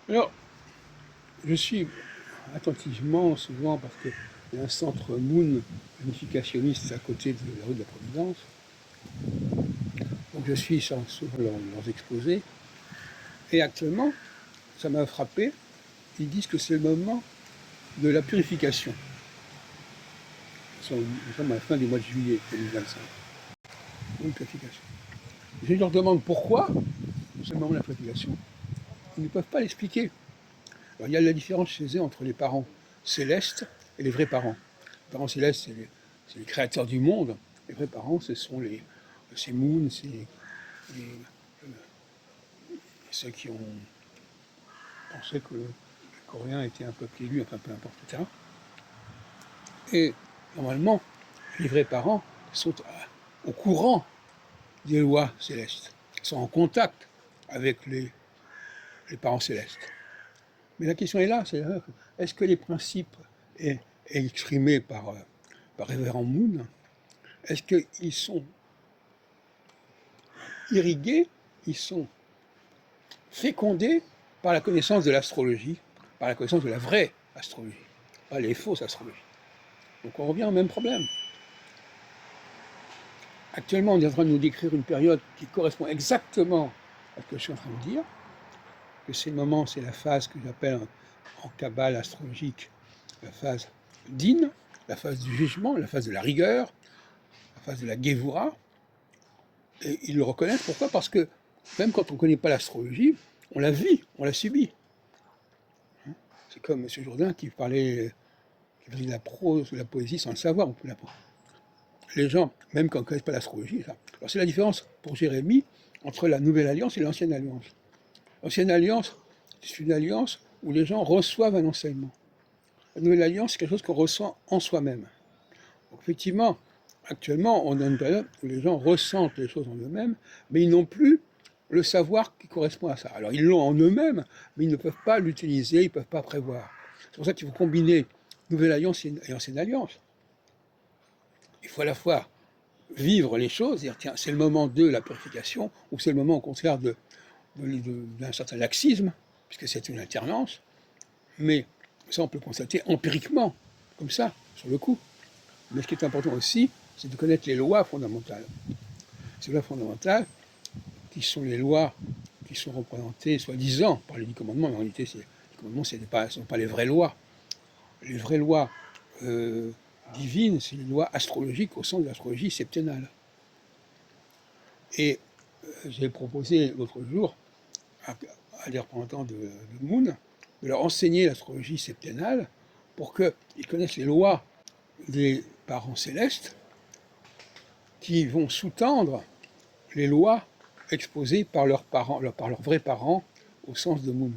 Alors, je suis attentivement, souvent, parce qu'il y a un centre Moon unificationniste à côté de la rue de la Providence, donc je suis souvent leurs exposés, et actuellement, ça m'a frappé, ils disent que c'est le moment de la purification. Nous sommes à la fin du mois de juillet 2025. Donc, purification. Je leur demande pourquoi c'est le moment de la purification. Ils ne peuvent pas l'expliquer. Alors, il y a la différence chez eux entre les parents célestes et les vrais parents. Les parents célestes, c'est les créateurs du monde. Les vrais parents, ce sont ces Moon, ceux qui ont pensé que les Coréens étaient un peuple élu, enfin peu importe, etc. Et normalement, les vrais parents sont au courant des lois célestes, sont en contact avec les parents célestes. Mais la question est là, c'est est-ce que les principes exprimés par Révérend Moon, est-ce qu'ils sont irrigués, ils sont fécondés par la connaissance de l'astrologie, par la connaissance de la vraie astrologie, pas les fausses astrologies. Donc on revient au même problème. Actuellement, on est en train de nous décrire une période qui correspond exactement à ce que je suis en train de dire, que c'est le moment, c'est la phase que j'appelle en cabale astrologique la phase d'In, la phase du jugement, la phase de la rigueur, la phase de la Gévoura. Et ils le reconnaissent. Pourquoi? Parce que même quand on ne connaît pas l'astrologie, on la vit, on la subit. C'est comme M. Jourdain qui parlait de la prose, de la poésie sans le savoir. Les gens, même quand on ne connaît pas l'astrologie, ça. Alors c'est la différence pour Jérémie entre la Nouvelle Alliance et l'Ancienne Alliance. L'Ancienne Alliance, c'est une alliance où les gens reçoivent un enseignement. La Nouvelle Alliance, c'est quelque chose qu'on ressent en soi-même. Donc, effectivement, actuellement, on a une période où les gens ressentent les choses en eux-mêmes, mais ils n'ont plus le savoir qui correspond à ça. Alors, ils l'ont en eux-mêmes, mais ils ne peuvent pas l'utiliser, ils ne peuvent pas prévoir. C'est pour ça qu'il faut combiner Nouvelle Alliance et Ancienne Alliance. Il faut à la fois vivre les choses, dire tiens, c'est le moment de la purification, ou c'est le moment au contraire d'un certain laxisme, puisque c'est une alternance, mais ça on peut le constater empiriquement, comme ça, sur le coup. Mais ce qui est important aussi, c'est de connaître les lois fondamentales. Ces lois fondamentales, qui sont les lois qui sont représentées, soi-disant, par les 10 commandements, mais en réalité, les commandements, ce ne sont pas les vraies lois. Les vraies lois divines, c'est les lois astrologiques au sens de l'astrologie septennale. Et j'ai proposé l'autre jour à des représentants de Moon de leur enseigner l'astrologie septennale pour qu'ils connaissent les lois des parents célestes qui vont sous-tendre les lois exposées par leurs parents, par leurs vrais parents au sens de Moon.